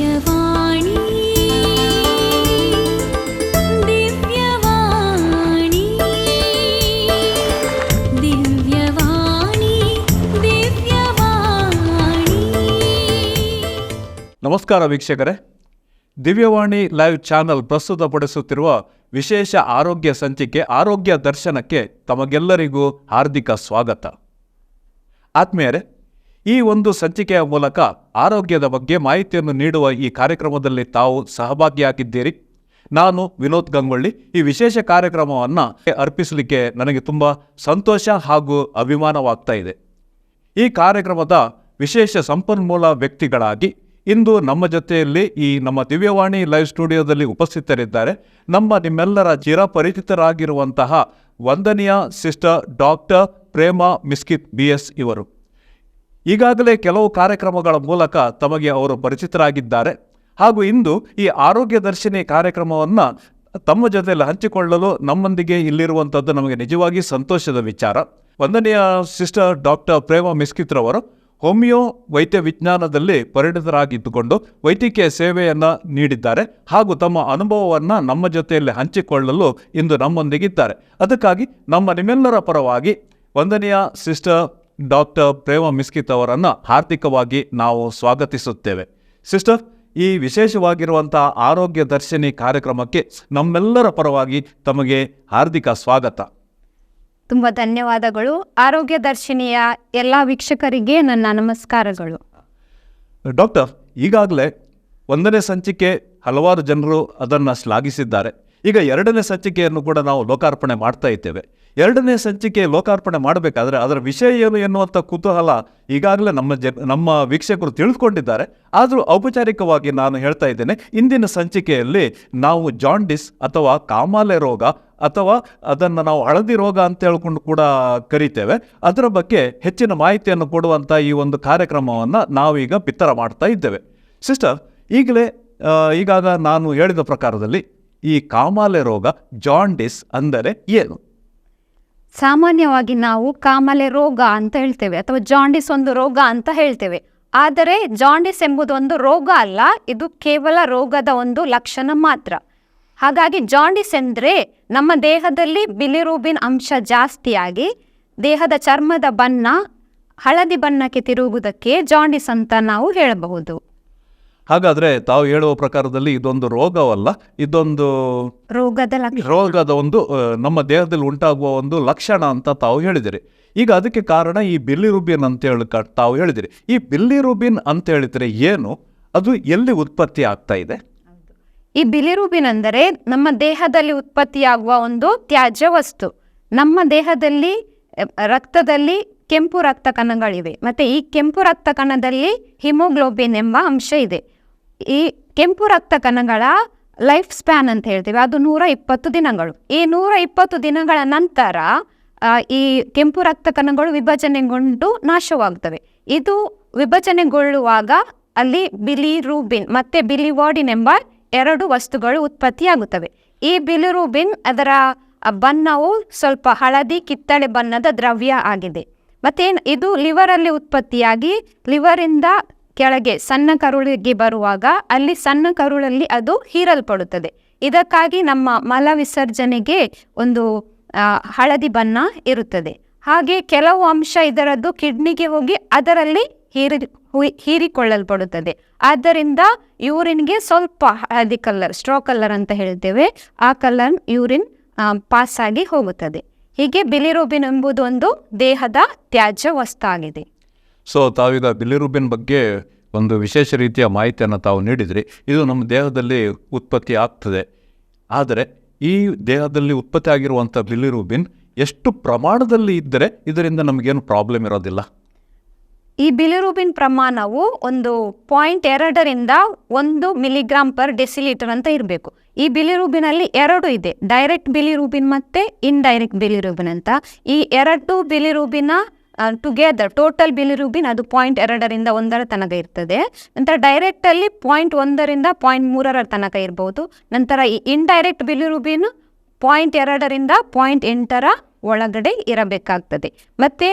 ದಿವ್ಯವಾಣಿ ದಿವ್ಯವಾಣಿ ದಿವ್ಯವಾಣಿ ದಿವ್ಯವಾಣಿ. ನಮಸ್ಕಾರ ವೀಕ್ಷಕರೇ, ದಿವ್ಯವಾಣಿ live channel ಪ್ರಸ್ತುತಪಡಿಸುತ್ತಿರುವ ವಿಶೇಷ ಆರೋಗ್ಯ ಸಂಚಿಕೆ ಆರೋಗ್ಯ ದರ್ಶನಕ್ಕೆ ತಮಗೆಲ್ಲರಿಗೂ ಹಾರ್ದಿಕ ಸ್ವಾಗತ. ಆತ್ಮೀಯರೇ, ಈ ಒಂದು ಸಂಚಿಕೆಯ ಮೂಲಕ ಆರೋಗ್ಯದ ಬಗ್ಗೆ ಮಾಹಿತಿಯನ್ನು ನೀಡುವ ಈ ಕಾರ್ಯಕ್ರಮದಲ್ಲಿ ತಾವು ಸಹಭಾಗಿಯಾಗಿದ್ದೀರಿ. ನಾನು ವಿನೋದ್ ಗಂಗೊಳ್ಳಿ. ಈ ವಿಶೇಷ ಕಾರ್ಯಕ್ರಮವನ್ನು ಅರ್ಪಿಸಲಿಕ್ಕೆ ನನಗೆ ತುಂಬ ಸಂತೋಷ ಹಾಗೂ ಅಭಿಮಾನವಾಗ್ತಾ ಇದೆ. ಈ ಕಾರ್ಯಕ್ರಮದ ವಿಶೇಷ ಸಂಪನ್ಮೂಲ ವ್ಯಕ್ತಿಗಳಾಗಿ ಇಂದು ನಮ್ಮ ಜೊತೆಯಲ್ಲಿ ಈ ನಮ್ಮ ದಿವ್ಯವಾಣಿ ಲೈವ್ ಸ್ಟುಡಿಯೋದಲ್ಲಿ ಉಪಸ್ಥಿತರಿದ್ದಾರೆ ನಿಮ್ಮೆಲ್ಲರ ಚಿರಪರಿಚಿತರಾಗಿರುವಂತಹ ವಂದನೀಯ sister doctor Prema Miskith BS ಇವರು. ಈಗಾಗಲೇ ಕೆಲವು ಕಾರ್ಯಕ್ರಮಗಳ ಮೂಲಕ ತಮಗೆ ಅವರು ಪರಿಚಿತರಾಗಿದ್ದಾರೆ ಹಾಗೂ ಇಂದು ಈ ಆರೋಗ್ಯ ದರ್ಶಿನಿ ಕಾರ್ಯಕ್ರಮವನ್ನು ತಮ್ಮ ಜೊತೆಯಲ್ಲಿ ಹಂಚಿಕೊಳ್ಳಲು ನಮ್ಮೊಂದಿಗೆ ಇಲ್ಲಿರುವಂಥದ್ದು ನಮಗೆ ನಿಜವಾಗಿ ಸಂತೋಷದ ವಿಚಾರ. ವಂದನೀಯ ಸಿಸ್ಟರ್ ಡಾಕ್ಟರ್ ಪ್ರೇಮಾ ಮಿಸ್ಕಿತ್ ರವರು ಹೋಮಿಯೋ ವೈದ್ಯ ವಿಜ್ಞಾನದಲ್ಲಿ ಪರಿಣಿತರಾಗಿದ್ದುಕೊಂಡು ವೈದ್ಯಕೀಯ ಸೇವೆಯನ್ನು ನೀಡಿದ್ದಾರೆ ಹಾಗೂ ತಮ್ಮ ಅನುಭವವನ್ನು ನಮ್ಮ ಜೊತೆಯಲ್ಲಿ ಹಂಚಿಕೊಳ್ಳಲು ಇಂದು ನಮ್ಮೊಂದಿಗಿದ್ದಾರೆ. ಅದಕ್ಕಾಗಿ ನಿಮ್ಮೆಲ್ಲರ ಪರವಾಗಿ ವಂದನೀಯ ಸಿಸ್ಟರ್ ಡಾಕ್ಟರ್ ಪ್ರೇಮಾ ಮಿಸ್ಕಿತ್ ಅವರನ್ನು ಹಾರ್ದಿಕವಾಗಿ ನಾವು ಸ್ವಾಗತಿಸುತ್ತೇವೆ. ಸಿಸ್ಟರ್, ಈ ವಿಶೇಷವಾಗಿರುವಂತಹ ಆರೋಗ್ಯ ದರ್ಶಿನಿ ಕಾರ್ಯಕ್ರಮಕ್ಕೆ ನಮ್ಮೆಲ್ಲರ ಪರವಾಗಿ ತಮಗೆ ಹಾರ್ದಿಕ ಸ್ವಾಗತ. ತುಂಬ ಧನ್ಯವಾದಗಳು. ಆರೋಗ್ಯ ದರ್ಶಿನಿಯ ಎಲ್ಲ ವೀಕ್ಷಕರಿಗೆ ನನ್ನ ನಮಸ್ಕಾರಗಳು. ಡಾಕ್ಟರ್, ಈಗಾಗಲೇ 1ನೇ ಸಂಚಿಕೆ ಹಲವಾರು ಜನರು ಅದನ್ನು ಶ್ಲಾಘಿಸಿದ್ದಾರೆ. ಈಗ 2ನೇ ಸಂಚಿಕೆಯನ್ನು ಕೂಡ ನಾವು ಲೋಕಾರ್ಪಣೆ ಮಾಡ್ತಾ ಇದ್ದೇವೆ. 2ನೇ ಸಂಚಿಕೆ ಲೋಕಾರ್ಪಣೆ ಮಾಡಬೇಕಾದ್ರೆ ಅದರ ವಿಷಯ ಏನು ಎನ್ನುವಂಥ ಕುತೂಹಲ ಈಗಾಗಲೇ ನಮ್ಮ ವೀಕ್ಷಕರು ತಿಳಿದುಕೊಂಡಿದ್ದಾರೆ. ಆದರೂ ಔಪಚಾರಿಕವಾಗಿ ನಾನು ಹೇಳ್ತಾ ಇದ್ದೇನೆ, ಇಂದಿನ ಸಂಚಿಕೆಯಲ್ಲಿ ನಾವು ಜಾಂಡಿಸ್ ಅಥವಾ ಕಾಮಾಲೆ ರೋಗ ಅಥವಾ ಅದನ್ನು ನಾವು ಹಳದಿ ರೋಗ ಅಂತ ಹೇಳ್ಕೊಂಡು ಕೂಡ ಕರಿತೇವೆ, ಅದರ ಬಗ್ಗೆ ಹೆಚ್ಚಿನ ಮಾಹಿತಿಯನ್ನು ಕೊಡುವಂಥ ಈ ಒಂದು ಕಾರ್ಯಕ್ರಮವನ್ನು ನಾವೀಗ ಬಿತ್ತರ ಮಾಡ್ತಾ ಇದ್ದೇವೆ. ಸಿಸ್ಟರ್, ಈಗಾಗ ನಾನು ಹೇಳಿದ ಪ್ರಕಾರದಲ್ಲಿ ಈ ಕಾಮಾಲೆ ರೋಗ ಜಾಂಡಿಸ್ ಅಂದರೆ ಏನು? ಸಾಮಾನ್ಯವಾಗಿ ನಾವು ಕಾಮಾಲೆ ರೋಗ ಅಂತ ಹೇಳ್ತೇವೆ ಅಥವಾ ಜಾಂಡಿಸ್ ಒಂದು ರೋಗ ಅಂತ ಹೇಳ್ತೇವೆ. ಆದರೆ ಜಾಂಡಿಸ್ ಎಂಬುದು ಒಂದು ರೋಗ ಅಲ್ಲ, ಇದು ಕೇವಲ ರೋಗದ ಒಂದು ಲಕ್ಷಣ ಮಾತ್ರ. ಹಾಗಾಗಿ ಜಾಂಡಿಸ್ ಎಂದರೆ ನಮ್ಮ ದೇಹದಲ್ಲಿ ಬಿಲಿರೂಬಿನ್ ಅಂಶ ಜಾಸ್ತಿಯಾಗಿ ದೇಹದ ಚರ್ಮದ ಬಣ್ಣ ಹಳದಿ ಬಣ್ಣಕ್ಕೆ ತಿರುಗುವುದಕ್ಕೆ ಜಾಂಡಿಸ್ ಅಂತ ನಾವು ಹೇಳಬಹುದು. ಹಾಗಾದರೆ ತಾವು ಹೇಳುವ ಪ್ರಕಾರದಲ್ಲಿ ಇದೊಂದು ರೋಗವಲ್ಲ, ಇದೊಂದು ರೋಗದ ಒಂದು ನಮ್ಮ ದೇಹದಲ್ಲಿ ಉಂಟಾಗುವ ಒಂದು ಲಕ್ಷಣ ಅಂತ ತಾವು ಹೇಳಿದಿರಿ. ಈಗ ಅದಕ್ಕೆ ಕಾರಣ ಈ ಬಿಲಿರೂಬಿನ್ ಅಂತ ತಾವು ಹೇಳಿದಿರಿ. ಈ ಬಿಲಿರೂಬಿನ್ ಅಂತ ಹೇಳಿದರೆ ಏನು, ಅದು ಎಲ್ಲಿ ಉತ್ಪತ್ತಿ ಆಗ್ತಾ ಇದೆ? ಈ ಬಿಲಿರೂಬಿನ್ ಅಂದರೆ ನಮ್ಮ ದೇಹದಲ್ಲಿ ಉತ್ಪತ್ತಿಯಾಗುವ ಒಂದು ತ್ಯಾಜ್ಯ ವಸ್ತು. ನಮ್ಮ ದೇಹದಲ್ಲಿ ರಕ್ತದಲ್ಲಿ ಕೆಂಪು ರಕ್ತ ಕಣಗಳಿವೆ ಮತ್ತು ಈ ಕೆಂಪು ರಕ್ತ ಕಣದಲ್ಲಿ ಹಿಮೋಗ್ಲೋಬಿನ್ ಎಂಬ ಅಂಶ ಇದೆ. ಈ ಕೆಂಪು ರಕ್ತ ಕಣಗಳ ಲೈಫ್ ಸ್ಪ್ಯಾನ್ ಅಂತ ಹೇಳ್ತೇವೆ, ಅದು 120 ದಿನಗಳು. ಈ 120 ದಿನಗಳ ನಂತರ ಈ ಕೆಂಪು ರಕ್ತ ಕಣಗಳು ವಿಭಜನೆಗೊಂಡು ನಾಶವಾಗ್ತವೆ. ಇದು ವಿಭಜನೆಗೊಳ್ಳುವಾಗ ಅಲ್ಲಿ ಬಿಲಿರೂಬಿನ್ ಮತ್ತು ಬಿಲಿವಾರ್ಡಿನ್ ಎಂಬ 2 ವಸ್ತುಗಳು ಉತ್ಪತ್ತಿಯಾಗುತ್ತವೆ. ಈ ಬಿಲಿರೂಬಿನ್ ಅದರ ಬಣ್ಣವು ಸ್ವಲ್ಪ ಹಳದಿ ಕಿತ್ತಳೆ ಬಣ್ಣದ ದ್ರವ್ಯ ಆಗಿದೆ. ಇದು ಲಿವರಲ್ಲಿ ಉತ್ಪತ್ತಿಯಾಗಿ ಲಿವರಿಂದ ಕೆಳಗೆ ಸಣ್ಣ ಕರುಳಿಗೆ ಬರುವಾಗ ಅಲ್ಲಿ ಸಣ್ಣ ಕರುಳಲ್ಲಿ ಅದು ಹೀರಲ್ಪಡುತ್ತದೆ. ಇದಕ್ಕಾಗಿ ನಮ್ಮ ಮಲ ವಿಸರ್ಜನೆಗೆ ಒಂದು ಹಳದಿ ಬಣ್ಣ ಇರುತ್ತದೆ. ಹಾಗೆ ಕೆಲವು ಅಂಶ ಇದರದ್ದು ಕಿಡ್ನಿಗೆ ಹೋಗಿ ಅದರಲ್ಲಿ ಹೀರಿಕೊಳ್ಳಲ್ಪಡುತ್ತದೆ. ಆದ್ದರಿಂದ ಯೂರಿನ್ಗೆ ಸ್ವಲ್ಪ ಹಳದಿ ಕಲರ್, ಸ್ಟ್ರಾ ಕಲರ್ ಅಂತ ಹೇಳ್ತೇವೆ, ಆ ಕಲರ್ ಯೂರಿನ್ ಪಾಸ್ ಆಗಿ ಹೋಗುತ್ತದೆ. ಹೀಗೆ ಬಿಲಿರೂಬಿನ್ ಎಂಬುದು ಒಂದು ದೇಹದ ತ್ಯಾಜ್ಯ ವಸ್ತು ಆಗಿದೆ. ಸೊ ತಾವೀಗ ಬಿಲಿರೂಬಿನ್ ಬಗ್ಗೆ ಒಂದು ವಿಶೇಷ ರೀತಿಯ ಮಾಹಿತಿಯನ್ನು ತಾವು ನೀಡಿದ್ರಿ. ಇದು ನಮ್ಮ ದೇಹದಲ್ಲಿ ಉತ್ಪತ್ತಿ ಆಗ್ತದೆ. ಆದರೆ ಈ ದೇಹದಲ್ಲಿ ಉತ್ಪತ್ತಿ ಆಗಿರುವಂಥ ಬಿಲಿರೂಬಿನ್ ಎಷ್ಟು ಪ್ರಮಾಣದಲ್ಲಿ ಇದ್ದರೆ ಇದರಿಂದ ನಮಗೇನು ಪ್ರಾಬ್ಲಮ್ ಇರೋದಿಲ್ಲ? ಈ ಬಿಲಿರೂಬಿನ್ ಪ್ರಮಾಣವು ಒಂದು 0.2ರಿಂದ 1 mg/dL ಅಂತ ಇರಬೇಕು. ಈ ಬಿಲಿರೂಬಿನಲ್ಲಿ 2 ಇದೆ, ಡೈರೆಕ್ಟ್ ಬಿಲಿರೂಬಿನ್ ಮತ್ತು ಇಂಡೈರೆಕ್ಟ್ ಬಿಲಿರೂಬಿನ್ ಅಂತ. ಈ 2 ಬಿಲಿರೂಬಿನ ಟುಗೆದರ್ ಟೋಟಲ್ ಬಿಲಿರೂಬಿನ್ ಅದು 0.2ರಿಂದ 1 ತನಕ ಇರ್ತದೆ. ನಂತರ ಡೈರೆಕ್ಟಲ್ಲಿ 0.1ರಿಂದ 0.3 ತನಕ ಇರ್ಬೋದು. ನಂತರ ಈ ಇಂಡೈರೆಕ್ಟ್ ಬಿಲಿರೂಬಿನ್ 0.2ರಿಂದ 0.8 ಒಳಗಡೆ ಇರಬೇಕಾಗ್ತದೆ. ಮತ್ತು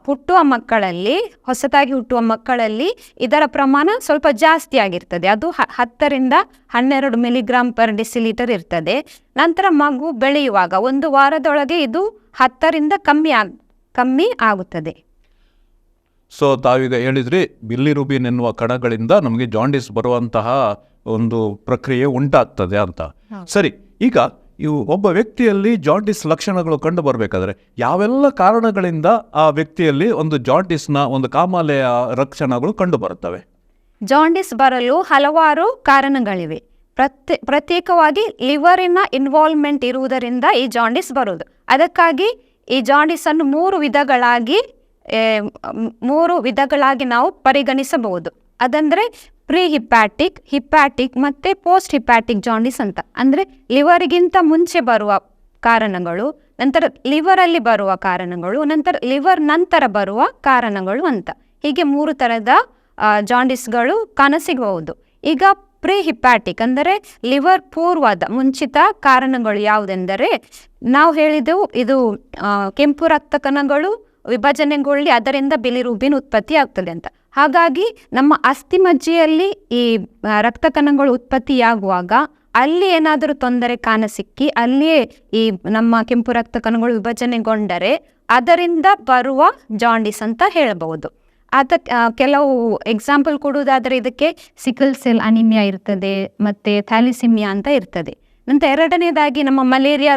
ಹುಟ್ಟುವ ಮಕ್ಕಳಲ್ಲಿ, ಹೊಸತಾಗಿ ಹುಟ್ಟುವ ಮಕ್ಕಳಲ್ಲಿ ಇದರ ಪ್ರಮಾಣ ಸ್ವಲ್ಪ ಜಾಸ್ತಿ ಆಗಿರ್ತದೆ. ಅದು 10ರಿಂದ 12 ಮಿಲಿಗ್ರಾಮ್ ಪರ್ ಡೆಸಿಲೀಟರ್ ಇರ್ತದೆ. ನಂತರ ಮಗು ಬೆಳೆಯುವಾಗ 1 ವಾರದೊಳಗೆ ಇದು 10ರಿಂದ ಕಮ್ಮಿ ಆಗುತ್ತದೆ. ಸೊ ತಾವೀಗ ಹೇಳಿದ್ರಿ ಬಿಲಿರುಬಿನ್ ಎನ್ನುವ ಕಣಗಳಿಂದ ನಮಗೆ ಜಾಂಡಿಸ್ ಬರುವಂತಹ ಒಂದು ಪ್ರಕ್ರಿಯೆ ಉಂಟಾಗ್ತದೆ ಅಂತ. ಸರಿ, ಈಗ ಒಬ್ಬ ವ್ಯಕ್ತಿಯಲ್ಲಿ ಜಾಂಡಿಸ್ ಲಕ್ಷಣಗಳು ಕಂಡು ಬರಬೇಕಾದ್ರೆ ಯಾವೆಲ್ಲ ಕಾರಣಗಳಿಂದ ಆ ವ್ಯಕ್ತಿಯಲ್ಲಿ ಒಂದು ಜಾಂಡಿಸ್ನ ಒಂದು ಕಾಮಾಲೆಯ ಲಕ್ಷಣಗಳು ಕಂಡು ಬರುತ್ತವೆ? ಜಾಂಡಿಸ್ ಬರಲು ಹಲವಾರು ಕಾರಣಗಳಿವೆ. ಪ್ರತ್ಯೇಕವಾಗಿ ಲಿವರಿನ ಇನ್ವಾಲ್ವ್ಮೆಂಟ್ ಇರುವುದರಿಂದ ಈ ಜಾಂಡಿಸ್ ಬರುವುದು. ಅದಕ್ಕಾಗಿ ಈ ಜಾಂಡಿಸ್ ಅನ್ನು 3 ವಿಧಗಳಾಗಿ ನಾವು ಪರಿಗಣಿಸಬಹುದು. ಅದಂದರೆ ಪ್ರೀ ಹಿಪ್ಯಾಟಿಕ್, ಹಿಪ್ಯಾಟಿಕ್ ಮತ್ತು ಪೋಸ್ಟ್ ಹಿಪ್ಯಾಟಿಕ್ ಜಾಂಡಿಸ್ ಅಂತ. ಅಂದರೆ ಲಿವರ್ಗಿಂತ ಮುಂಚೆ ಬರುವ ಕಾರಣಗಳು, ನಂತರ ಲಿವರಲ್ಲಿ ಬರುವ ಕಾರಣಗಳು, ಲಿವರ್ ನಂತರ ಬರುವ ಕಾರಣಗಳು ಅಂತ. ಹೀಗೆ 3 ಥರದ ಜಾಂಡಿಸ್ಗಳು ಕಾಣಸಿಗಬಹುದು. ಈಗ ಪ್ರೀ ಹಿಪ್ಯಾಟಿಕ್ ಅಂದರೆ ಲಿವರ್ ಪೂರ್ವದ ಮುಂಚಿತ ಕಾರಣಗಳು ಯಾವುದೆಂದರೆ, ನಾವು ಹೇಳಿದೆವು ಇದು ಕೆಂಪು ರಕ್ತ ಕಣಗಳು ವಿಭಜನೆಗೊಳ್ಳಿ ಅದರಿಂದ ಬಿಲಿರುಬಿನ್ ಉತ್ಪತ್ತಿ ಆಗ್ತದೆ ಅಂತ. ಹಾಗಾಗಿ ನಮ್ಮ ಅಸ್ಥಿಮಜ್ಜೆಯಲ್ಲಿ ಈ ರಕ್ತ ಕಣಗಳು ಉತ್ಪತ್ತಿಯಾಗುವಾಗ ಅಲ್ಲಿ ಏನಾದರೂ ತೊಂದರೆ ಕಾಣಸಿಕ್ಕಿ ಅಲ್ಲಿಯೇ ಈ ನಮ್ಮ ಕೆಂಪು ರಕ್ತ ಕಣಗಳು ವಿಭಜನೆಗೊಂಡರೆ ಅದರಿಂದ ಬರುವ ಜಾಂಡಿಸ್ ಅಂತ ಹೇಳಬಹುದು. ಕೆಲವು ಎಕ್ಸಾಂಪಲ್ ಕೊಡುವುದಾದರೆ ಇದಕ್ಕೆ ಸಿಕಲ್ ಸೆಲ್ ಅನಿಮಿಯಾ ಇರ್ತದೆ, ಮತ್ತು ಥ್ಯಾಲಿಸಿಮಿಯಾ ಅಂತ ಇರ್ತದೆ. ನಂತರ ಎರಡನೇದಾಗಿ ನಮ್ಮ ಮಲೇರಿಯಾ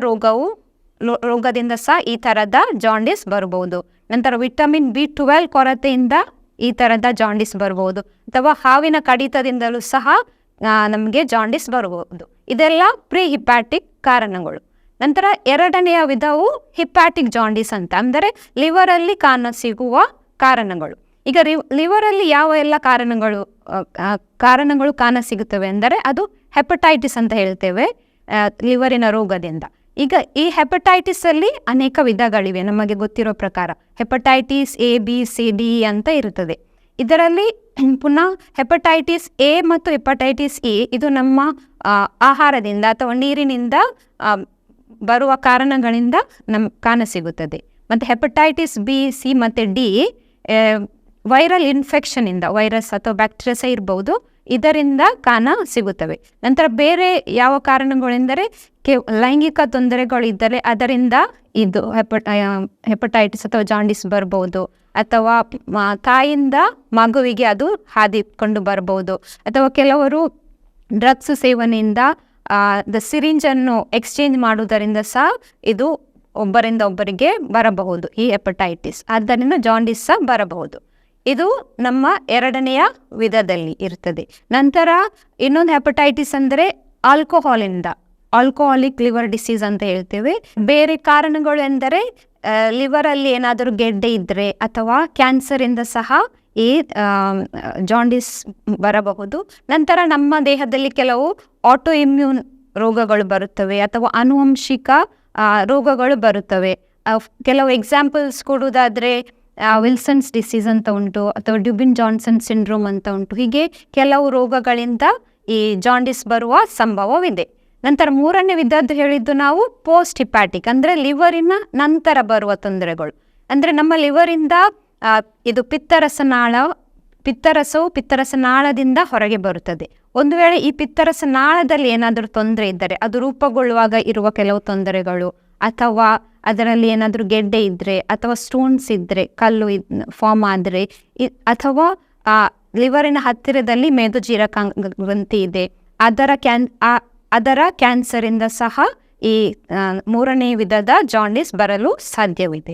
ರೋಗದಿಂದ ಸಹ ಈ ಥರದ ಜಾಂಡಿಸ್ ಬರಬಹುದು. ನಂತರ ವಿಟಮಿನ್ B12 ಕೊರತೆಯಿಂದ ಈ ಥರದ ಜಾಂಡಿಸ್ ಬರಬಹುದು, ಅಥವಾ ಹಾವಿನ ಕಡಿತದಿಂದಲೂ ಸಹ ನಮಗೆ ಜಾಂಡಿಸ್ ಬರಬಹುದು. ಇದೆಲ್ಲ ಪ್ರೀ ಹಿಪ್ಯಾಟಿಕ್ ಕಾರಣಗಳು. ನಂತರ ಎರಡನೆಯ ವಿಧವು ಹಿಪ್ಯಾಟಿಕ್ ಜಾಂಡಿಸ್ ಅಂತ, ಅಂದರೆ ಲಿವರಲ್ಲಿ ಕಾಣಸಿಗುವ ಕಾರಣಗಳು. ಈಗ ಲಿವರಲ್ಲಿ ಯಾವ ಎಲ್ಲ ಕಾರಣಗಳು ಕಾಣಸಿಗುತ್ತವೆ ಅಂದರೆ ಅದು ಹೆಪಟೈಟಿಸ್ ಅಂತ ಹೇಳ್ತೇವೆ, ಲಿವರಿನ ರೋಗದಿಂದ. ಈಗ ಈ ಹೆಪಟೈಟಿಸ್ ಅಲ್ಲಿ ಅನೇಕ ವಿಧಗಳಿವೆ. ನಮಗೆ ಗೊತ್ತಿರೋ ಪ್ರಕಾರ hepatitis A, B, C, D ಅಂತ ಇರುತ್ತದೆ. ಇದರಲ್ಲಿ ಪುನಃ ಹೆಪಟೈಟಿಸ್ A ಮತ್ತು ಹೆಪಟೈಟಿಸ್ E ಇದು ನಮ್ಮ ಆಹಾರದಿಂದ ಅಥವಾ ನೀರಿನಿಂದ ಬರುವ ಕಾರಣಗಳಿಂದ ಕಾಣಸಿಗುತ್ತದೆ. ಮತ್ತು ಹೆಪಟೈಟಿಸ್ B, C ಮತ್ತು D ವೈರಲ್ ಇನ್ಫೆಕ್ಷನಿಂದ, ವೈರಸ್ ಅಥವಾ ಬ್ಯಾಕ್ಟೀರಿಯಾ ಇರ್ಬೋದು, ಇದರಿಂದ ಸಿಗುತ್ತವೆ. ನಂತರ ಬೇರೆ ಯಾವ ಕಾರಣಗಳೆಂದರೆ ಲೈಂಗಿಕ ತೊಂದರೆಗಳಿದ್ದರೆ ಅದರಿಂದ ಇದು ಹೆಪಟೈಟಿಸ್ ಅಥವಾ ಜಾಂಡಿಸ್ ಬರ್ಬೋದು, ಅಥವಾ ತಾಯಿಯಿಂದ ಮಗುವಿಗೆ ಅದು ಹಾದಿಕೊಂಡು ಬರ್ಬೋದು, ಅಥವಾ ಕೆಲವರು ಡ್ರಗ್ಸ್ ಸೇವನೆಯಿಂದ ಸಿರಿಂಜನ್ನು ಎಕ್ಸ್ಚೇಂಜ್ ಮಾಡುವುದರಿಂದ ಸಹ ಇದು ಒಬ್ಬರಿಂದ ಒಬ್ಬರಿಗೆ ಬರಬಹುದು ಈ ಹೆಪಟೈಟಿಸ್. ಆದ್ದರಿಂದ ಜಾಂಡಿಸ್ ಸಹ ಬರಬಹುದು. ಇದು ನಮ್ಮ ಎರಡನೆಯ ವಿಧದಲ್ಲಿ ಇರ್ತದೆ. ನಂತರ ಇನ್ನೊಂದು ಹೆಪಟೈಟಿಸ್ ಅಂದರೆ ಆಲ್ಕೋಹಾಲಿಕ್ ಲಿವರ್ ಡಿಸೀಸ್ ಅಂತ ಹೇಳ್ತೇವೆ. ಬೇರೆ ಕಾರಣಗಳು ಎಂದರೆ ಲಿವರಲ್ಲಿ ಏನಾದರೂ ಗೆಡ್ಡೆ ಇದ್ದರೆ ಅಥವಾ ಕ್ಯಾನ್ಸರಿಂದ ಸಹ ಈ ಜಾಂಡಿಸ್ ಬರಬಹುದು. ನಂತರ ನಮ್ಮ ದೇಹದಲ್ಲಿ ಕೆಲವು ಆಟೋ ಇಮ್ಯೂನ್ ರೋಗಗಳು ಬರುತ್ತವೆ ಅಥವಾ ಆನುವಂಶಿಕ ರೋಗಗಳು ಬರುತ್ತವೆ. ಕೆಲವು ಎಕ್ಸಾಂಪಲ್ಸ್ ಕೊಡುವುದಾದರೆ ವಿಲ್ಸನ್ಸ್ ಡಿಸೀಸ್ ಅಂತ ಉಂಟು, ಅಥವಾ ಡ್ಯುಬಿನ್ ಜಾನ್ಸನ್ ಸಿಂಡ್ರೋಮ್ ಅಂತ ಉಂಟು. ಹೀಗೆ ಕೆಲವು ರೋಗಗಳಿಂದ ಈ ಜಾಂಡಿಸ್ ಬರುವ ಸಂಭವವಿದೆ. ನಂತರ ಮೂರನೇ ವಿಧದ್ದು ಹೇಳಿದ್ದು ನಾವು ಪೋಸ್ಟ್ ಹಿಪ್ಯಾಟಿಕ್, ಅಂದರೆ ಲಿವರಿನ ನಂತರ ಬರುವ ತೊಂದರೆಗಳು. ಅಂದರೆ ನಮ್ಮ ಲಿವರಿಂದ ಇದು ಪಿತ್ತರಸನಾಳದಿಂದ ಹೊರಗೆ ಬರುತ್ತದೆ. ಒಂದು ವೇಳೆ ಈ ಪಿತ್ತರಸನಾಳದಲ್ಲಿ ಏನಾದರೂ ತೊಂದರೆ ಇದ್ದರೆ, ಅದು ರೂಪುಗೊಳ್ಳುವಾಗ ಇರುವ ಕೆಲವು ತೊಂದರೆಗಳು, ಅಥವಾ ಅದರಲ್ಲಿ ಏನಾದರೂ ಗೆಡ್ಡೆ ಇದ್ದರೆ, ಅಥವಾ ಸ್ಟೋನ್ಸ್ ಇದ್ದರೆ, ಕಲ್ಲು ಫಾರ್ಮ್ ಆದರೆ, ಅಥವಾ ಲಿವರಿನ ಹತ್ತಿರದಲ್ಲಿ ಮೇದೋಜೀರಕ ಗ್ರಂಥಿ ಇದೆ, ಅದರ ಕ್ಯಾನ್ಸರಿಂದ ಸಹ ಈ ಮೂರನೇ ವಿಧದ ಜಾಂಡಿಸ್ ಬರಲು ಸಾಧ್ಯವಿದೆ.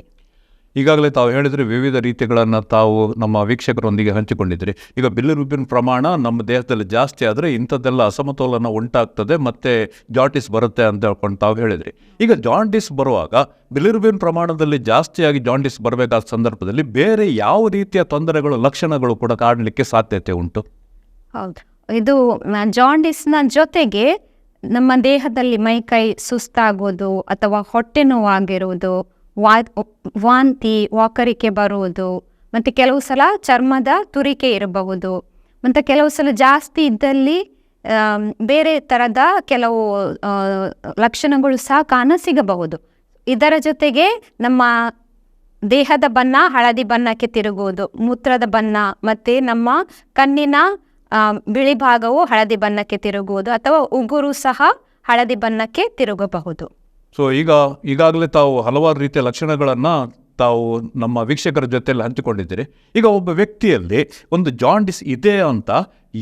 ಈಗಾಗಲೇ ತಾವು ಹೇಳಿದರೆ ವಿವಿಧ ರೀತಿಗಳನ್ನು ತಾವು ನಮ್ಮ ವೀಕ್ಷಕರೊಂದಿಗೆ ಹಂಚಿಕೊಂಡಿದ್ರಿ. ಈಗ ಬಿಲಿರುಬಿನ್ ಪ್ರಮಾಣ ನಮ್ಮ ದೇಹದಲ್ಲಿ ಜಾಸ್ತಿ ಆದರೆ ಇಂಥದ್ದೆಲ್ಲ ಅಸಮತೋಲನ ಉಂಟಾಗ್ತದೆ ಮತ್ತು ಜಾಂಡಿಸ್ ಬರುತ್ತೆ ಅಂತ ಹೇಳ್ಕೊಂಡು ತಾವು ಹೇಳಿದ್ರಿ. ಈಗ ಜಾಂಡಿಸ್ ಬರುವಾಗ ಬಿಲಿರುಬಿನ್ ಪ್ರಮಾಣದಲ್ಲಿ ಜಾಸ್ತಿಯಾಗಿ ಜಾಂಡಿಸ್ ಬರಬೇಕಾದ ಸಂದರ್ಭದಲ್ಲಿ ಬೇರೆ ಯಾವ ರೀತಿಯ ತೊಂದರೆಗಳು, ಲಕ್ಷಣಗಳು ಕೂಡ ಕಾಣಲಿಕ್ಕೆ ಸಾಧ್ಯತೆ ಉಂಟು? ಹೌದು, ಇದು ಜಾಂಡಿಸ್ನ ಜೊತೆಗೆ ನಮ್ಮ ದೇಹದಲ್ಲಿ ಮೈಕೈ ಸುಸ್ತಾಗೋದು, ಅಥವಾ ಹೊಟ್ಟೆ ನೋವಾಗಿರುವುದು, ವಾಂತಿ, ವಾಕರಿಕೆ ಬರುವುದು, ಮತ್ತು ಕೆಲವು ಸಲ ಚರ್ಮದ ತುರಿಕೆ ಇರಬಹುದು, ಮತ್ತು ಕೆಲವು ಸಲ ಜಾಸ್ತಿ ಇದ್ದಲ್ಲಿ ಬೇರೆ ಥರದ ಕೆಲವು ಲಕ್ಷಣಗಳು ಸಹ ಕಾಣಸಿಗಬಹುದು. ಇದರ ಜೊತೆಗೆ ನಮ್ಮ ದೇಹದ ಬಣ್ಣ ಹಳದಿ ಬಣ್ಣಕ್ಕೆ ತಿರುಗುವುದು, ಮೂತ್ರದ ಬಣ್ಣ ಮತ್ತು ನಮ್ಮ ಕಣ್ಣಿನ ಬಿಳಿ ಭಾಗವು ಹಳದಿ ಬಣ್ಣಕ್ಕೆ ತಿರುಗುವುದು ಅಥವಾ ಉಗುರು ಸಹ ಹಳದಿ ಬಣ್ಣಕ್ಕೆ ತಿರುಗಬಹುದು. ಸೊ ಈಗಾಗಲೇ ತಾವು ಹಲವಾರು ರೀತಿಯ ಲಕ್ಷಣಗಳನ್ನು ತಾವು ನಮ್ಮ ವೀಕ್ಷಕರ ಜೊತೆಯಲ್ಲಿ ಹಂಚಿಕೊಂಡಿದ್ದೀರಿ. ಈಗ ಒಬ್ಬ ವ್ಯಕ್ತಿಯಲ್ಲಿ ಒಂದು ಜಾಂಡಿಸ್ ಇದೆ ಅಂತ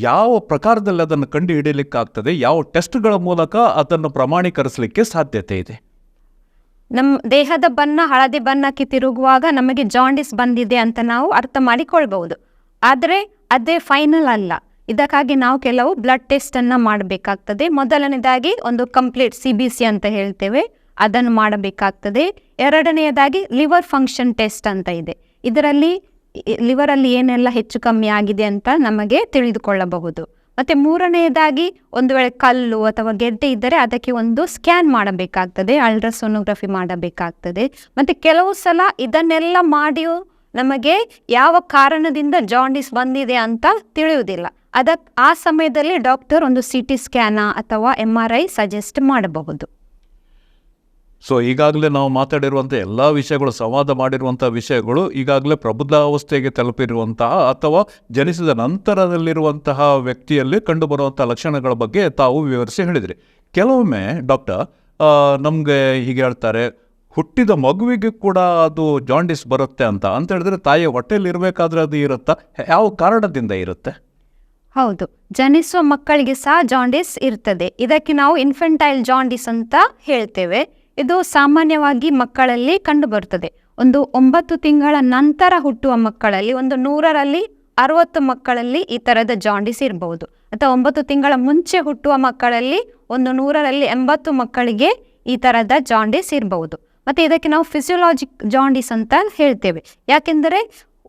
ಯಾವ ಪ್ರಕಾರದಲ್ಲಿ ಅದನ್ನು ಕಂಡು ಹಿಡಿಯಲಿಕ್ಕಾಗ್ತದೆ, ಯಾವ ಟೆಸ್ಟ್ಗಳ ಮೂಲಕ ಅದನ್ನು ಪ್ರಮಾಣೀಕರಿಸಲಿಕ್ಕೆ ಸಾಧ್ಯತೆ ಇದೆ? ನಮ್ಮ ದೇಹದ ಬಣ್ಣ ಹಳದಿ ಬಣ್ಣಕ್ಕೆ ತಿರುಗುವಾಗ ನಮಗೆ ಜಾಂಡಿಸ್ ಬಂದಿದೆ ಅಂತ ನಾವು ಅರ್ಥ ಮಾಡಿಕೊಳ್ಬಹುದು. ಆದರೆ ಅದೇ ಫೈನಲ್ ಅಲ್ಲ. ಇದಕ್ಕಾಗಿ ನಾವು ಕೆಲವು ಬ್ಲಡ್ ಟೆಸ್ಟನ್ನು ಮಾಡಬೇಕಾಗ್ತದೆ. ಮೊದಲನೇದಾಗಿ ಒಂದು ಕಂಪ್ಲೀಟ್ CBC ಅಂತ ಹೇಳ್ತೇವೆ, ಅದನ್ನು ಮಾಡಬೇಕಾಗ್ತದೆ. ಎರಡನೆಯದಾಗಿ ಲಿವರ್ ಫಂಕ್ಷನ್ ಟೆಸ್ಟ್ ಅಂತ ಇದೆ. ಇದರಲ್ಲಿ ಲಿವರಲ್ಲಿ ಏನೆಲ್ಲ ಹೆಚ್ಚು ಕಮ್ಮಿ ಆಗಿದೆ ಅಂತ ನಮಗೆ ತಿಳಿದುಕೊಳ್ಳಬಹುದು. ಮತ್ತು ಮೂರನೆಯದಾಗಿ ಒಂದು ವೇಳೆ ಕಲ್ಲು ಅಥವಾ ಗೆಡ್ಡೆ ಇದ್ದರೆ ಅದಕ್ಕೆ ಒಂದು ಸ್ಕ್ಯಾನ್ ಮಾಡಬೇಕಾಗ್ತದೆ, ಅಲ್ಟ್ರಾಸೋನೋಗ್ರಫಿ ಮಾಡಬೇಕಾಗ್ತದೆ. ಮತ್ತು ಕೆಲವು ಸಲ ಇದನ್ನೆಲ್ಲ ಮಾಡಿಯೂ ನಮಗೆ ಯಾವ ಕಾರಣದಿಂದ ಜಾಂಡಿಸ್ ಬಂದಿದೆ ಅಂತ ತಿಳಿಯುವುದಿಲ್ಲ. ಆ ಸಮಯದಲ್ಲಿ ಡಾಕ್ಟರ್ ಒಂದು CT ಸ್ಕ್ಯಾನ ಅಥವಾ MRI ಸಜೆಸ್ಟ್ ಮಾಡಬಹುದು. ಸೊ ಈಗಾಗಲೇ ನಾವು ಮಾತಾಡಿರುವಂಥ ಎಲ್ಲ ವಿಷಯಗಳು, ಸಂವಾದ ಮಾಡಿರುವಂಥ ವಿಷಯಗಳು ಈಗಾಗಲೇ ಪ್ರಬುದ್ಧಾವಸ್ಥೆಗೆ ತಲುಪಿರುವಂತಹ ಅಥವಾ ಜನಿಸಿದ ನಂತರದಲ್ಲಿರುವಂತಹ ವ್ಯಕ್ತಿಯಲ್ಲಿ ಕಂಡುಬರುವಂಥ ಲಕ್ಷಣಗಳ ಬಗ್ಗೆ ತಾವು ವಿವರಿಸಿ ಹೇಳಿದ್ರಿ. ಕೆಲವೊಮ್ಮೆ ಡಾಕ್ಟರ್ ನಮಗೆ ಹೀಗೆ ಹೇಳ್ತಾರೆ, ಹುಟ್ಟಿದ ಮಗುವಿಗೆ ಕೂಡ ಅದು ಜಾಂಡಿಸ್ ಬರುತ್ತೆ ಅಂತ ಹೇಳಿದ್ರೆ ತಾಯಿಯ ಹೊಟ್ಟೆಯಲ್ಲಿ ಇರಬೇಕಾದ್ರೆ ಅದು ಇರುತ್ತಾ? ಯಾವ ಕಾರಣದಿಂದ ಇರುತ್ತೆ? ಹೌದು, ಜನಿಸುವ ಮಕ್ಕಳಿಗೆ ಸಹ ಜಾಂಡಿಸ್ ಇರ್ತದೆ. ಇದಕ್ಕೆ ನಾವು ಇನ್ಫೆಂಟೈಲ್ ಜಾಂಡಿಸ್ ಅಂತ ಹೇಳ್ತೇವೆ. ಇದು ಸಾಮಾನ್ಯವಾಗಿ ಮಕ್ಕಳಲ್ಲಿ ಕಂಡುಬರುತ್ತದೆ. ಒಂದು 9 ತಿಂಗಳ ನಂತರ ಹುಟ್ಟುವ ಮಕ್ಕಳಲ್ಲಿ ಒಂದು 100ರಲ್ಲಿ 60 ಮಕ್ಕಳಲ್ಲಿ ಈ ಥರದ ಜಾಂಡಿಸ್ ಇರಬಹುದು. ಅಥವಾ 9 ತಿಂಗಳ ಮುಂಚೆ ಹುಟ್ಟುವ ಮಕ್ಕಳಲ್ಲಿ ಒಂದು 100ರಲ್ಲಿ 80 ಮಕ್ಕಳಿಗೆ ಈ ಥರದ ಜಾಂಡಿಸ್ ಇರಬಹುದು. ಮತ್ತು ಇದಕ್ಕೆ ನಾವು ಫಿಸಿಯೋಲಾಜಿಕ್ ಜಾಂಡಿಸ್ ಅಂತ ಹೇಳ್ತೇವೆ. ಯಾಕೆಂದರೆ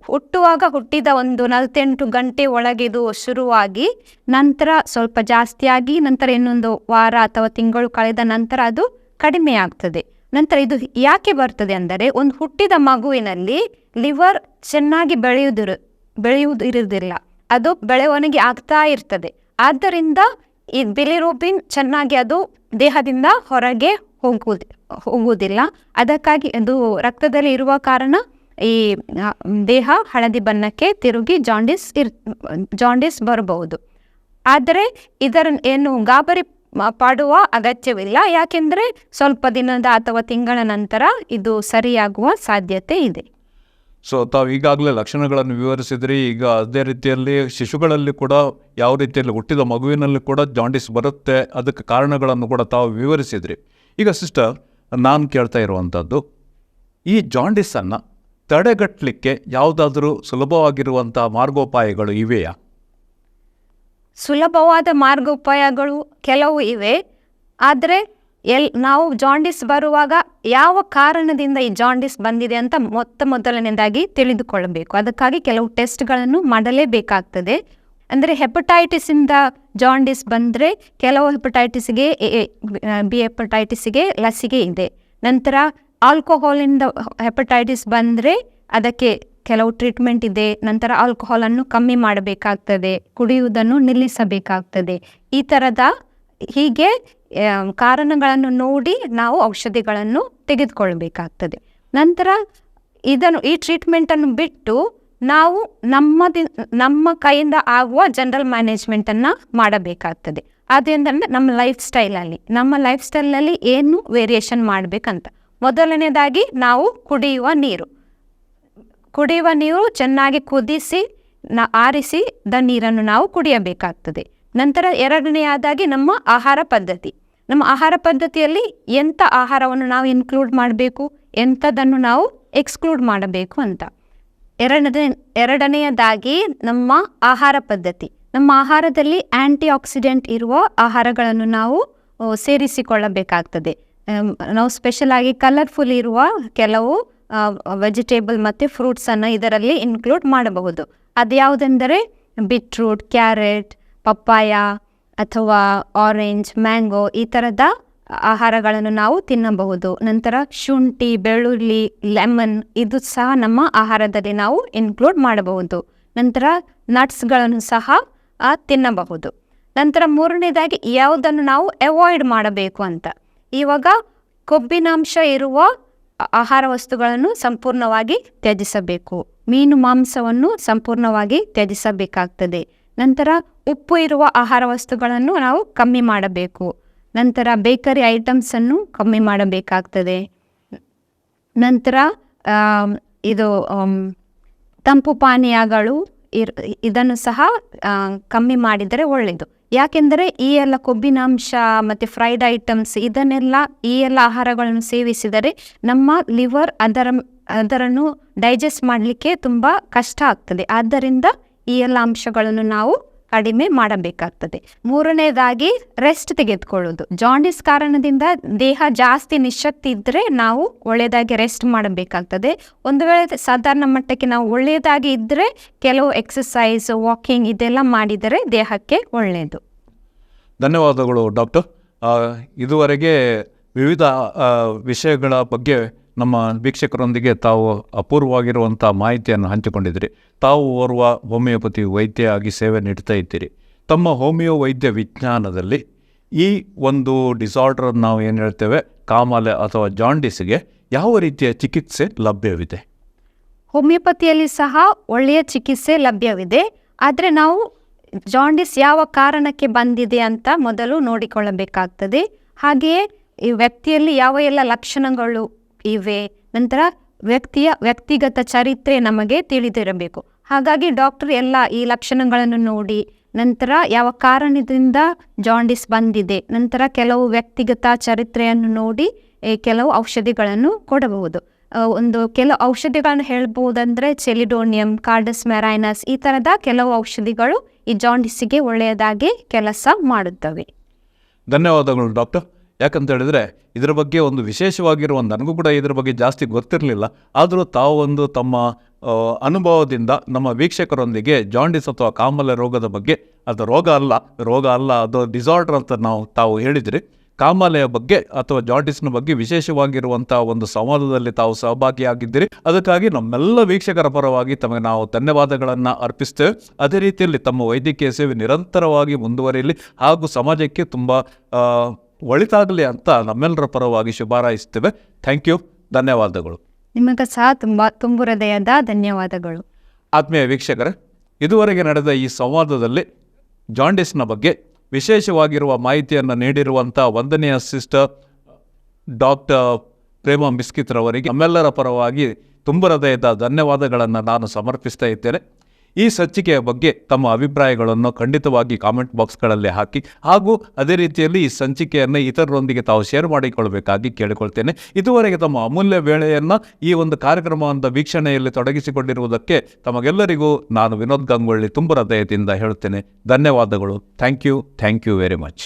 ಹುಟ್ಟಿದ ಒಂದು 48 ಗಂಟೆ ಒಳಗೆ ಇದು ಶುರುವಾಗಿ ನಂತರ ಸ್ವಲ್ಪ ಜಾಸ್ತಿಯಾಗಿ ನಂತರ ಇನ್ನೊಂದು ವಾರ ಅಥವಾ ತಿಂಗಳು ಕಳೆದ ನಂತರ ಅದು ಕಡಿಮೆ ಆಗ್ತದೆ. ನಂತರ ಇದು ಯಾಕೆ ಬರ್ತದೆ ಅಂದರೆ, ಒಂದು ಹುಟ್ಟಿದ ಮಗುವಿನಲ್ಲಿ ಲಿವರ್ ಚೆನ್ನಾಗಿ ಬೆಳೆಯುವುದಿರುವುದಿಲ್ಲ, ಅದು ಬೆಳವಣಿಗೆ ಆಗ್ತಾ ಇರ್ತದೆ. ಆದ್ದರಿಂದ ಈ ಬಿಲಿರೂಬಿನ್ ಚೆನ್ನಾಗಿ ಅದು ದೇಹದಿಂದ ಹೊರಗೆ ಹೋಗುವುದಿಲ್ಲ. ಅದಕ್ಕಾಗಿ ಅದು ರಕ್ತದಲ್ಲಿ ಇರುವ ಕಾರಣ ಈ ದೇಹ ಹಳದಿ ಬಣ್ಣಕ್ಕೆ ತಿರುಗಿ ಜಾಂಡಿಸ್ ಬರಬಹುದು. ಆದರೆ ಇದರ ಏನು ಗಾಬರಿ ಪಡುವ ಅಗತ್ಯವಿಲ್ಲ. ಯಾಕೆಂದರೆ ಸ್ವಲ್ಪ ದಿನದ ಅಥವಾ ತಿಂಗಳ ನಂತರ ಇದು ಸರಿಯಾಗುವ ಸಾಧ್ಯತೆ ಇದೆ. ಸೊ ತಾವು ಈಗಾಗಲೇ ಲಕ್ಷಣಗಳನ್ನು ವಿವರಿಸಿದ್ರಿ. ಈಗ ಅದೇ ರೀತಿಯಲ್ಲಿ ಶಿಶುಗಳಲ್ಲಿ ಕೂಡ ಯಾವ ರೀತಿಯಲ್ಲಿ ಹುಟ್ಟಿದ ಮಗುವಿನಲ್ಲಿ ಕೂಡ ಜಾಂಡಿಸ್ ಬರುತ್ತೆ, ಅದಕ್ಕೆ ಕಾರಣಗಳನ್ನು ಕೂಡ ತಾವು ವಿವರಿಸಿದ್ರಿ. ಈಗ ಸಿಸ್ಟರ್, ನಾನು ಕೇಳ್ತಾ ಇರುವಂಥದ್ದು, ಈ ಜಾಂಡಿಸನ್ನು ತಡೆಗಟ್ಟಲಿಕ್ಕೆ ಯಾವುದಾದ್ರೂ ಸುಲಭವಾಗಿರುವಂಥ ಮಾರ್ಗೋಪಾಯಗಳು ಇವೆಯಾ? ಸುಲಭವಾದ ಮಾರ್ಗೋಪಾಯಗಳು ಕೆಲವು ಇವೆ. ಆದರೆ ನಾವು ಜಾಂಡಿಸ್ ಬರುವಾಗ ಯಾವ ಕಾರಣದಿಂದ ಈ ಜಾಂಡಿಸ್ ಬಂದಿದೆ ಅಂತ ಮೊದಲನೇದಾಗಿ ತಿಳಿದುಕೊಳ್ಳಬೇಕು. ಅದಕ್ಕಾಗಿ ಕೆಲವು ಟೆಸ್ಟ್ಗಳನ್ನು ಮಾಡಲೇಬೇಕಾಗ್ತದೆ. ಅಂದರೆ ಹೆಪಟೈಟಿಸಿಂದ ಜಾಂಡಿಸ್ ಬಂದರೆ ಕೆಲವು ಹೆಪಟೈಟಿಸ್ಗೆ B ಹೆಪಟೈಟಿಸ್ಗೆ ಲಸಿಕೆ ಇದೆ. ನಂತರ ಆಲ್ಕೋಹಾಲಿಂದ ಹೆಪಟೈಟಿಸ್ ಬಂದರೆ ಅದಕ್ಕೆ ಕೆಲವು ಟ್ರೀಟ್ಮೆಂಟ್ ಇದೆ. ನಂತರ ಆಲ್ಕೋಹಾಲನ್ನು ಕಮ್ಮಿ ಮಾಡಬೇಕಾಗ್ತದೆ, ಕುಡಿಯುವುದನ್ನು ನಿಲ್ಲಿಸಬೇಕಾಗ್ತದೆ. ಈ ಥರದ ಹೀಗೆ ಕಾರಣಗಳನ್ನು ನೋಡಿ ನಾವು ಔಷಧಿಗಳನ್ನು ತೆಗೆದುಕೊಳ್ಬೇಕಾಗ್ತದೆ. ನಂತರ ಈ ಟ್ರೀಟ್ಮೆಂಟನ್ನು ಬಿಟ್ಟು ನಾವು ನಮ್ಮ ಕೈಯಿಂದ ಆಗುವ ಜನರಲ್ ಮ್ಯಾನೇಜ್ಮೆಂಟನ್ನು ಮಾಡಬೇಕಾಗ್ತದೆ. ಅದೇಂದರೆ ನಮ್ಮ ಲೈಫ್ ಸ್ಟೈಲಲ್ಲಿ ಏನು ವೇರಿಯೇಷನ್ ಮಾಡಬೇಕಂತ. ಮೊದಲನೇದಾಗಿ ನಾವು ಕುಡಿಯುವ ನೀರು ಚೆನ್ನಾಗಿ ಕುದಿಸಿ ಆರಿಸಿದ ನೀರನ್ನು ನಾವು ಕುಡಿಯಬೇಕಾಗ್ತದೆ. ನಂತರ ಎರಡನೆಯದಾಗಿ ನಮ್ಮ ಆಹಾರ ಪದ್ಧತಿಯಲ್ಲಿ ಎಂಥ ಆಹಾರವನ್ನು ನಾವು ಇನ್ಕ್ಲೂಡ್ ಮಾಡಬೇಕು, ಎಂಥದನ್ನು ನಾವು ಎಕ್ಸ್ಕ್ಲೂಡ್ ಮಾಡಬೇಕು ಅಂತ. ಎರಡನೆಯದಾಗಿ ನಮ್ಮ ಆಹಾರದಲ್ಲಿ ಆ್ಯಂಟಿ ಆಕ್ಸಿಡೆಂಟ್ ಇರುವ ಆಹಾರಗಳನ್ನು ನಾವು ಸೇರಿಸಿಕೊಳ್ಳಬೇಕಾಗ್ತದೆ. ನಾವು ಸ್ಪೆಷಲ್ ಆಗಿ ಕಲರ್ಫುಲ್ ಇರುವ ಕೆಲವು ವೆಜಿಟೇಬಲ್ ಮತ್ತು ಫ್ರೂಟ್ಸನ್ನು ಇದರಲ್ಲಿ ಇನ್ಕ್ಲೂಡ್ ಮಾಡಬಹುದು. ಅದ್ಯಾವುದೆಂದರೆ ಬೀಟ್ರೂಟ್, ಕ್ಯಾರೆಟ್, ಪಪ್ಪಾಯ ಅಥವಾ ಆರೆಂಜ್, ಮ್ಯಾಂಗೋ ಈ ಥರದ ಆಹಾರಗಳನ್ನು ನಾವು ತಿನ್ನಬಹುದು. ನಂತರ ಶುಂಠಿ, ಬೆಳ್ಳುಳ್ಳಿ, ಲೆಮನ್ ಇದು ಸಹ ನಮ್ಮ ಆಹಾರದಲ್ಲಿ ನಾವು ಇನ್ಕ್ಲೂಡ್ ಮಾಡಬಹುದು. ನಂತರ ನಟ್ಸ್ಗಳನ್ನು ಸಹ ತಿನ್ನಬಹುದು. ನಂತರ ಮೂರನೇದಾಗಿ ಯಾವುದನ್ನು ನಾವು ಅವಾಯ್ಡ್ ಮಾಡಬೇಕು ಅಂತ. ಇವಾಗ ಕೊಬ್ಬಿನಾಂಶ ಇರುವ ಆಹಾರ ವಸ್ತುಗಳನ್ನು ಸಂಪೂರ್ಣವಾಗಿ ತ್ಯಜಿಸಬೇಕು. ಮೀನು ಮಾಂಸವನ್ನು ಸಂಪೂರ್ಣವಾಗಿ ತ್ಯಜಿಸಬೇಕಾಗ್ತದೆ. ನಂತರ ಉಪ್ಪು ಇರುವ ಆಹಾರ ವಸ್ತುಗಳನ್ನು ನಾವು ಕಮ್ಮಿ ಮಾಡಬೇಕು. ನಂತರ ಬೇಕರಿ ಐಟಮ್ಸನ್ನು ಕಮ್ಮಿ ಮಾಡಬೇಕಾಗ್ತದೆ. ನಂತರ ಇದು ತಂಪು ಪಾನೀಯಗಳು ಇದನ್ನು ಸಹ ಕಮ್ಮಿ ಮಾಡಿದರೆ ಒಳ್ಳೆಯದು. ಯಾಕೆಂದರೆ ಈ ಎಲ್ಲ ಕೊಬ್ಬಿನಾಂಶ ಮತ್ತು ಫ್ರೈಡ್ ಐಟಮ್ಸ್ ಈ ಎಲ್ಲ ಆಹಾರಗಳನ್ನು ಸೇವಿಸಿದರೆ ನಮ್ಮ ಲಿವರ್ ಅದರನ್ನು ಡೈಜೆಸ್ಟ್ ಮಾಡಲಿಕ್ಕೆ ತುಂಬ ಕಷ್ಟ ಆಗ್ತದೆ. ಆದ್ದರಿಂದ ಈ ಎಲ್ಲ ಅಂಶಗಳನ್ನು ನಾವು ಕಡಿಮೆ ಮಾಡಬೇಕಾಗ್ತದೆ. ಮೂರನೇದಾಗಿ ರೆಸ್ಟ್ ತೆಗೆದುಕೊಳ್ಳೋದು. ಜಾಂಡಿಸ್ ಕಾರಣದಿಂದ ದೇಹ ಜಾಸ್ತಿ ನಿಶಕ್ತಿ ಇದ್ದರೆ ನಾವು ಒಳ್ಳೆಯದಾಗಿ ರೆಸ್ಟ್ ಮಾಡಬೇಕಾಗ್ತದೆ. ಒಂದು ವೇಳೆ ಸಾಧಾರಣ ಮಟ್ಟಕ್ಕೆ ನಾವು ಒಳ್ಳೆಯದಾಗಿ ಇದ್ದರೆ ಕೆಲವು ಎಕ್ಸಸೈಸ್, ವಾಕಿಂಗ್ ಇದೆಲ್ಲ ಮಾಡಿದರೆ ದೇಹಕ್ಕೆ ಒಳ್ಳೆಯದು. ಧನ್ಯವಾದಗಳು ಡಾಕ್ಟರ್. ಇದುವರೆಗೆ ವಿವಿಧ ವಿಷಯಗಳ ಬಗ್ಗೆ ನಮ್ಮ ವೀಕ್ಷಕರೊಂದಿಗೆ ತಾವು ಅಪೂರ್ವವಾಗಿರುವಂಥ ಮಾಹಿತಿಯನ್ನು ಹಂಚಿಕೊಂಡಿದ್ದೀರಿ. ತಾವು ಓರ್ವ ಹೋಮಿಯೋಪತಿ ವೈದ್ಯ ಆಗಿ ಸೇವೆ ನೀಡ್ತಾ ಇದ್ದೀರಿ. ತಮ್ಮ ಹೋಮಿಯೋ ವೈದ್ಯ ವಿಜ್ಞಾನದಲ್ಲಿ ಈ ಒಂದು ಡಿಸಾರ್ಡರ್ ನಾವು ಏನು ಹೇಳ್ತೇವೆ ಕಾಮಾಲೆ ಅಥವಾ ಜಾಂಡಿಸ್ಗೆ ಯಾವ ರೀತಿಯ ಚಿಕಿತ್ಸೆ ಲಭ್ಯವಿದೆ? ಹೋಮಿಯೋಪತಿಯಲ್ಲಿ ಸಹ ಒಳ್ಳೆಯ ಚಿಕಿತ್ಸೆ ಲಭ್ಯವಿದೆ. ಆದರೆ ನಾವು ಜಾಂಡಿಸ್ ಯಾವ ಕಾರಣಕ್ಕೆ ಬಂದಿದೆ ಅಂತ ಮೊದಲು ನೋಡಿಕೊಳ್ಳಬೇಕಾಗ್ತದೆ. ಹಾಗೆಯೇ ಈ ವ್ಯಕ್ತಿಯಲ್ಲಿ ಯಾವ ಎಲ್ಲ ಲಕ್ಷಣಗಳು ಇವೆ, ನಂತರ ವ್ಯಕ್ತಿಗತ ಚರಿತ್ರೆ ನಮಗೆ ತಿಳಿದಿರಬೇಕು. ಹಾಗಾಗಿ ಡಾಕ್ಟರ್ ಎಲ್ಲ ಈ ಲಕ್ಷಣಗಳನ್ನು ನೋಡಿ, ನಂತರ ಯಾವ ಕಾರಣದಿಂದ ಜಾಂಡಿಸ್ ಬಂದಿದೆ, ನಂತರ ಕೆಲವು ವ್ಯಕ್ತಿಗತ ಚರಿತ್ರೆಯನ್ನು ನೋಡಿ ಕೆಲವು ಔಷಧಿಗಳನ್ನು ಕೊಡಬಹುದು. ಕೆಲವು ಔಷಧಿಗಳನ್ನು ಹೇಳ್ಬೋದಂದರೆ ಚೆಲಿಡೋನಿಯಂ, ಕಾರ್ಡಸ್ ಮೆರೈನಸ್ ಈ ಥರದ ಕೆಲವು ಔಷಧಿಗಳು ಈ ಜಾಂಡಿಸ್ಸಿಗೆ ಒಳ್ಳೆಯದಾಗಿ ಕೆಲಸ ಮಾಡುತ್ತವೆ. ಧನ್ಯವಾದಗಳು ಡಾಕ್ಟರ್. ಯಾಕಂತ ಹೇಳಿದ್ರೆ ಇದರ ಬಗ್ಗೆ ಒಂದು ವಿಶೇಷವಾಗಿರುವ ನನಗೂ ಕೂಡ ಇದರ ಬಗ್ಗೆ ಜಾಸ್ತಿ ಗೊತ್ತಿರಲಿಲ್ಲ. ಆದರೂ ತಾವು ತಮ್ಮ ಅನುಭವದಿಂದ ನಮ್ಮ ವೀಕ್ಷಕರೊಂದಿಗೆ ಜಾಂಡಿಸ್ ಅಥವಾ ಕಾಮಾಲೆ ರೋಗದ ಬಗ್ಗೆ, ಅದು ರೋಗ ಅಲ್ಲ ಅದು ಡಿಸಾರ್ಡರ್ ಅಂತ ತಾವು ಹೇಳಿದ್ರಿ. ಕಾಮಾಲೆಯ ಬಗ್ಗೆ ಅಥವಾ ಜಾಂಡಿಸ್ನ ಬಗ್ಗೆ ವಿಶೇಷವಾಗಿರುವಂಥ ಒಂದು ಸಂವಾದದಲ್ಲಿ ತಾವು ಸಹಭಾಗಿಯಾಗಿದ್ದೀರಿ. ಅದಕ್ಕಾಗಿ ನಮ್ಮೆಲ್ಲ ವೀಕ್ಷಕರ ಪರವಾಗಿ ತಮಗೆ ನಾವು ಧನ್ಯವಾದಗಳನ್ನು ಅರ್ಪಿಸ್ತೇವೆ. ಅದೇ ರೀತಿಯಲ್ಲಿ ತಮ್ಮ ವೈದ್ಯಕೀಯ ಸೇವೆ ನಿರಂತರವಾಗಿ ಮುಂದುವರಿಯಲಿ ಹಾಗೂ ಸಮಾಜಕ್ಕೆ ತುಂಬ ಒಳಿತಾಗಲಿ ಅಂತ ನಮ್ಮೆಲ್ಲರ ಪರವಾಗಿ ಶುಭಾರೈಸ್ತೇವೆ. Thank you. ಧನ್ಯವಾದಗಳು. ನಿಮಗೆ ಸಹ ತುಂಬ ಹೃದಯದ ಧನ್ಯವಾದಗಳು. ಆತ್ಮೀಯ ವೀಕ್ಷಕರೇ, ಇದುವರೆಗೆ ನಡೆದ ಈ ಸಂವಾದದಲ್ಲಿ ಜಾಂಡಿಸ್ನ ಬಗ್ಗೆ ವಿಶೇಷವಾಗಿರುವ ಮಾಹಿತಿಯನ್ನು ನೀಡಿರುವಂಥ ವಂದನೀಯ ಸಿಸ್ಟರ್ ಡಾಕ್ಟರ್ ಪ್ರೇಮ ಮಿಸ್ಕಿತ್ರವರಿಗೆ ನಮ್ಮೆಲ್ಲರ ಪರವಾಗಿ ತುಂಬ ಹೃದಯದ ಧನ್ಯವಾದಗಳನ್ನು ನಾನು ಸಮರ್ಪಿಸ್ತಾ ಇದ್ದೇನೆ. ಈ ಸಂಚಿಕೆಯ ಬಗ್ಗೆ ತಮ್ಮ ಅಭಿಪ್ರಾಯಗಳನ್ನು ಖಂಡಿತವಾಗಿ ಕಾಮೆಂಟ್ ಬಾಕ್ಸ್ಗಳಲ್ಲಿ ಹಾಕಿ ಹಾಗೂ ಅದೇ ರೀತಿಯಲ್ಲಿ ಈ ಸಂಚಿಕೆಯನ್ನು ಇತರರೊಂದಿಗೆ ತಾವು ಶೇರ್ ಮಾಡಿಕೊಳ್ಳಬೇಕಾಗಿ ಕೇಳಿಕೊಳ್ತೇನೆ. ಇದುವರೆಗೆ ತಮ್ಮ ಅಮೂಲ್ಯ ವೇಳೆಯನ್ನು ಈ ಒಂದು ಕಾರ್ಯಕ್ರಮವನ್ನು ವೀಕ್ಷಣೆಯಲ್ಲಿ ತೊಡಗಿಸಿಕೊಂಡಿರುವುದಕ್ಕೆ ತಮಗೆಲ್ಲರಿಗೂ ನಾನು ವಿನೋದ್ ಗಂಗೊಳ್ಳಿ ತುಂಬ ಹೃದಯದಿಂದ ಹೇಳುತ್ತೇನೆ. ಧನ್ಯವಾದಗಳು. Thank you very much.